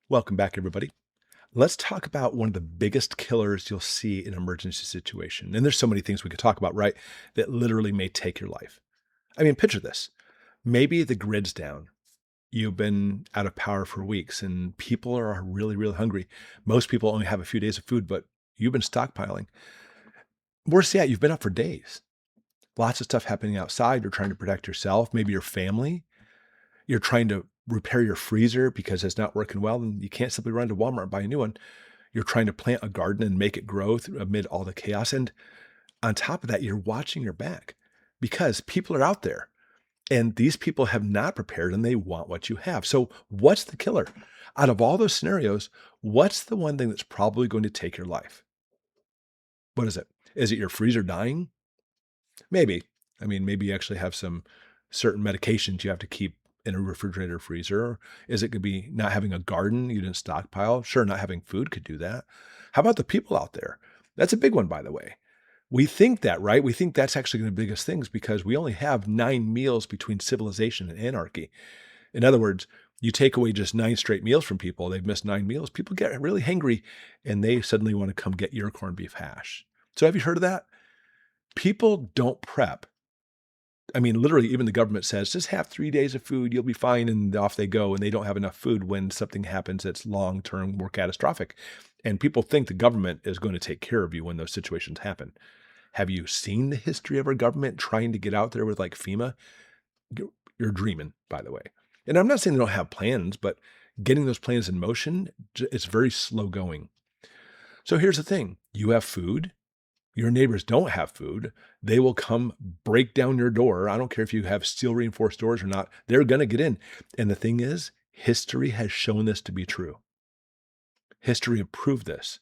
Welcome back, everybody. Let's talk about one of the biggest killers you'll see in an emergency situation. And there's so many things we could talk about, right? That literally may take your life. I mean, picture this. Maybe the grid's down. You've been out of power for weeks and people are really, really hungry. Most people only have a few days of food, but you've been stockpiling. Worse yet, you've been up for days. Lots of stuff happening outside. You're trying to protect yourself, maybe your family. You're trying to repair your freezer because it's not working well, and you can't simply run to Walmart and buy a new one. You're trying to plant a garden and make it grow amid all the chaos. And on top of that, you're watching your back because people are out there and these people have not prepared and they want what you have. So, what's the killer? Out of all those scenarios, what's the one thing that's probably going to take your life? What is it? Is it your freezer dying? Maybe. I mean, maybe you actually have some certain medications you have to keep in a refrigerator freezer. Is it could be not having a garden you didn't stockpile? Sure, not having food could do that. How about the people out there? That's a big one, by the way. We think that, right? We think that's actually one of the biggest things because we only have 9 meals between civilization and anarchy. In other words, you take away just 9 straight meals from people, they've missed 9 meals. People get really hangry and they suddenly want to come get your corned beef hash. So have you heard of that? People don't prep. I mean, literally, even the government says, just have 3 days of food, you'll be fine. And off they go. And they don't have enough food when something happens that's long term, more catastrophic. And people think the government is going to take care of you when those situations happen. Have you seen the history of our government trying to get out there with like FEMA? You're dreaming, by the way. And I'm not saying they don't have plans, but getting those plans in motion, it's very slow going. So here's the thing you have food, your neighbors don't have food, they will come break down your door. I don't care if you have steel reinforced doors or not, they're going to get in. And the thing is, history has shown this to be true. History have proved this.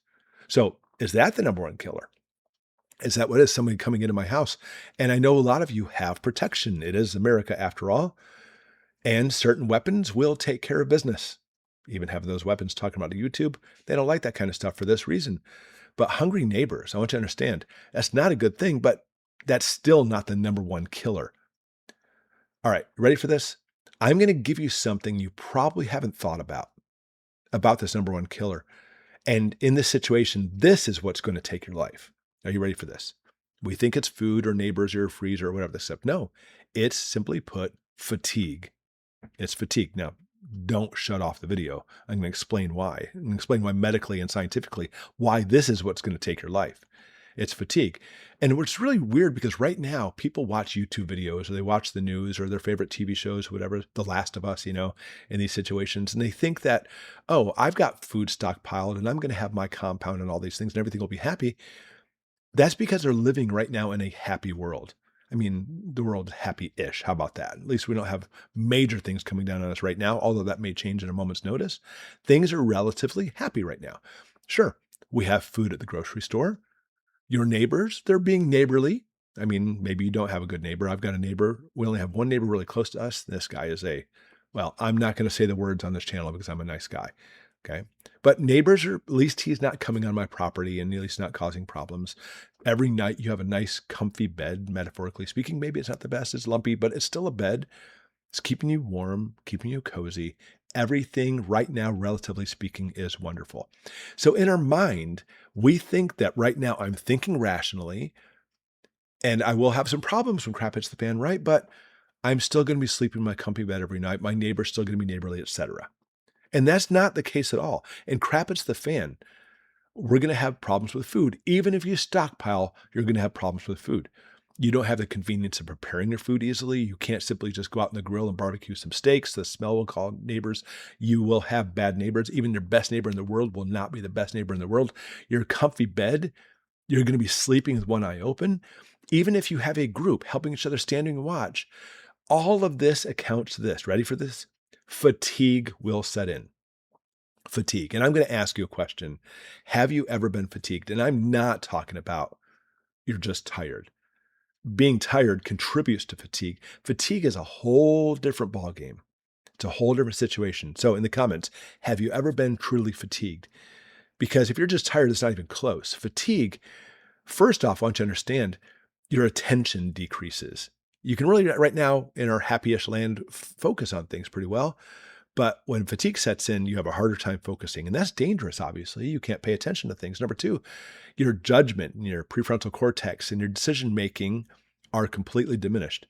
So is that the number one killer? Is that what is somebody coming into my house? And I know a lot of you have protection. It is America after all. And certain weapons will take care of business. Even having those weapons talking about YouTube, they don't like that kind of stuff for this reason. But hungry neighbors, I want you to understand, that's not a good thing, but that's still not the number one killer. All right, ready for this? I'm going to give you something you probably haven't thought about this number one killer. And in this situation, this is what's going to take your life. Are you ready for this? We think it's food or neighbors or your freezer or whatever this stuff. No, it's simply put fatigue. It's fatigue. Now, don't shut off the video. I'm going to explain why. I'm going to explain why medically and scientifically, why this is what's going to take your life. It's fatigue. And it's really weird because right now people watch YouTube videos or they watch the news or their favorite TV shows, whatever, The Last of Us, in these situations. And they think that, oh, I've got food stockpiled and I'm going to have my compound and all these things and everything will be happy. That's because they're living right now in a happy world. I mean, the world's happy-ish. How about that? At least we don't have major things coming down on us right now, although that may change in a moment's notice. Things are relatively happy right now. Sure, we have food at the grocery store. Your neighbors, they're being neighborly. I mean, maybe you don't have a good neighbor. I've got a neighbor. We only have one neighbor really close to us. This guy is well, I'm not going to say the words on this channel because I'm a nice guy. Okay. But neighbors are, at least he's not coming on my property and at least not causing problems. Every night you have a nice, comfy bed, metaphorically speaking. Maybe it's not the best, it's lumpy, but it's still a bed. It's keeping you warm, keeping you cozy. Everything right now, relatively speaking, is wonderful. So in our mind, we think that right now I'm thinking rationally and I will have some problems when crap hits the fan, right? But I'm still going to be sleeping in my comfy bed every night. My neighbor's still going to be neighborly, etc. And that's not the case at all. And crap hits the fan. We're going to have problems with food. Even if you stockpile, you're going to have problems with food. You don't have the convenience of preparing your food easily. You can't simply just go out on the grill and barbecue some steaks. The smell will call neighbors. You will have bad neighbors. Even your best neighbor in the world will not be the best neighbor in the world. Your comfy bed, you're going to be sleeping with one eye open. Even if you have a group helping each other standing and watch, all of this accounts to this. Ready for this? Fatigue will set in. Fatigue. And I'm going to ask you a question. Have you ever been fatigued? And I'm not talking about you're just tired. Being tired contributes to fatigue. Fatigue is a whole different ballgame. It's a whole different situation. So in the comments, have you ever been truly fatigued? Because if you're just tired, it's not even close. Fatigue, first off, I want you to understand your attention decreases. You can really, right now in our happy-ish land, focus on things pretty well. But when fatigue sets in, you have a harder time focusing. And that's dangerous, obviously. You can't pay attention to things. Number two, your judgment and your prefrontal cortex and your decision making are completely diminished.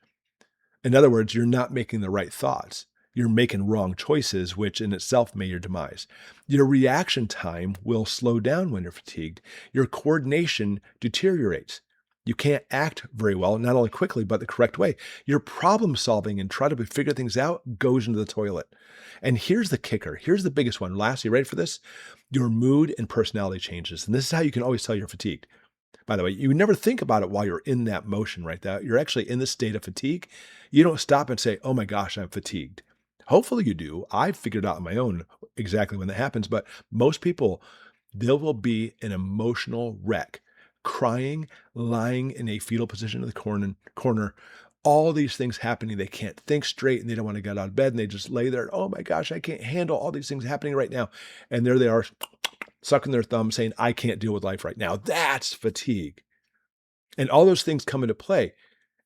In other words, you're not making the right thoughts. You're making wrong choices, which in itself may your demise. Your reaction time will slow down when you're fatigued. Your coordination deteriorates. You can't act very well, not only quickly, but the correct way. Your problem solving and try to figure things out goes into the toilet. And here's the kicker. Here's the biggest one. Lastly, ready for this? Your mood and personality changes. And this is how you can always tell you're fatigued. By the way, you never think about it while you're in that motion, right? That you're actually in the state of fatigue. You don't stop and say, oh my gosh, I'm fatigued. Hopefully you do. I've figured out on my own exactly when that happens. But most people, there will be an emotional wreck, crying, lying in a fetal position in the corner, all these things happening. They can't think straight and they don't want to get out of bed and they just lay there. Oh my gosh, I can't handle all these things happening right now. And there they are, sucking their thumb saying, I can't deal with life right now. That's fatigue. And all those things come into play.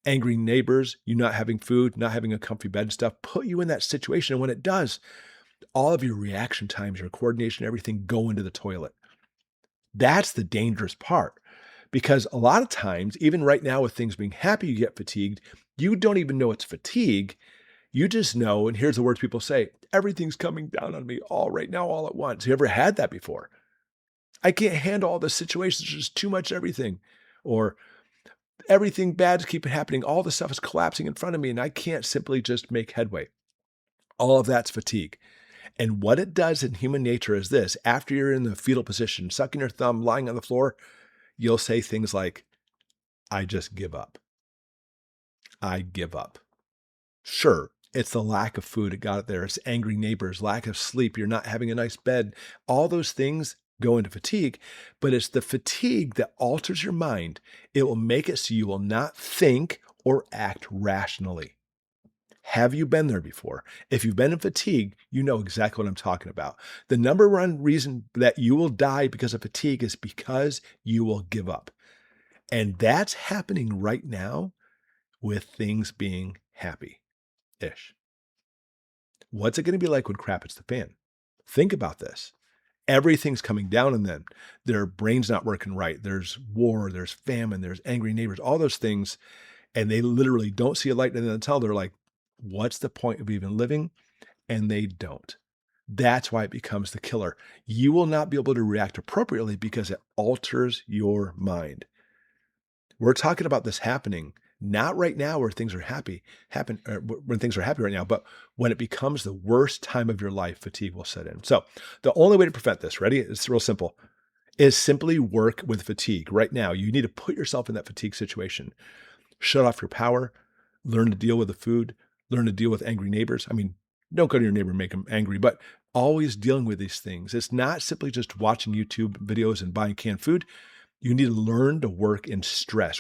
Angry neighbors, you not having food, not having a comfy bed and stuff, put you in that situation. And when it does, all of your reaction times, your coordination, everything go into the toilet. That's the dangerous part. Because a lot of times, even right now with things being happy, you get fatigued. You don't even know it's fatigue. You just know, and here's the words people say, everything's coming down on me all right now, all at once. You ever had that before? I can't handle all the situations. There's just too much everything. Or everything bad is keeping happening. All the stuff is collapsing in front of me and I can't simply just make headway. All of that's fatigue. And what it does in human nature is this. After you're in the fetal position, sucking your thumb, lying on the floor, you'll say things like, I just give up. I give up. Sure, it's the lack of food that got it there. It's angry neighbors, lack of sleep. You're not having a nice bed. All those things go into fatigue, but it's the fatigue that alters your mind. It will make it so you will not think or act rationally. Have you been there before? If you've been in fatigue, you know exactly what I'm talking about. The number one reason that you will die because of fatigue is because you will give up. And that's happening right now with things being happy-ish. What's it going to be like when crap hits the fan? Think about this. Everything's coming down on them. Their brain's not working right. There's war, there's famine, there's angry neighbors, all those things. And they literally don't see a light in the tunnel. They're like, what's the point of even living? And they don't. That's why it becomes the killer. You will not be able to react appropriately because it alters your mind. We're talking about this happening, not right now where things are when things are happy right now, but when it becomes the worst time of your life, fatigue will set in. So the only way to prevent this, ready? It's real simple, is simply work with fatigue. Right now, you need to put yourself in that fatigue situation. Shut off your power, learn to deal with the food, learn to deal with angry neighbors. I mean, don't go to your neighbor and make them angry, but always dealing with these things. It's not simply just watching YouTube videos and buying canned food. You need to learn to work in stress,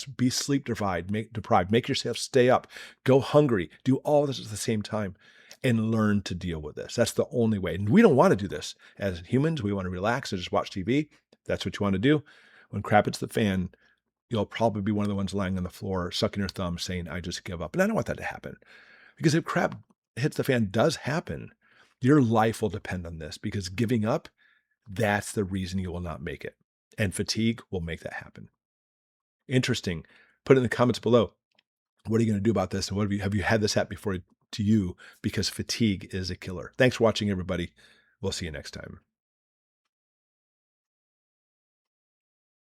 be sleep deprived, make yourself stay up, go hungry, do all this at the same time and learn to deal with this. That's the only way. And we don't want to do this as humans. We want to relax and just watch TV. That's what you want to do. When crap hits the fan, you'll probably be one of the ones lying on the floor, sucking your thumb saying, I just give up. And I don't want that to happen because if crap hits the fan does happen, your life will depend on this because giving up, that's the reason you will not make it. And fatigue will make that happen. Interesting. Put it in the comments below. What are you going to do about this? And have you had this happen before to you? Because fatigue is a killer. Thanks for watching, everybody. We'll see you next time.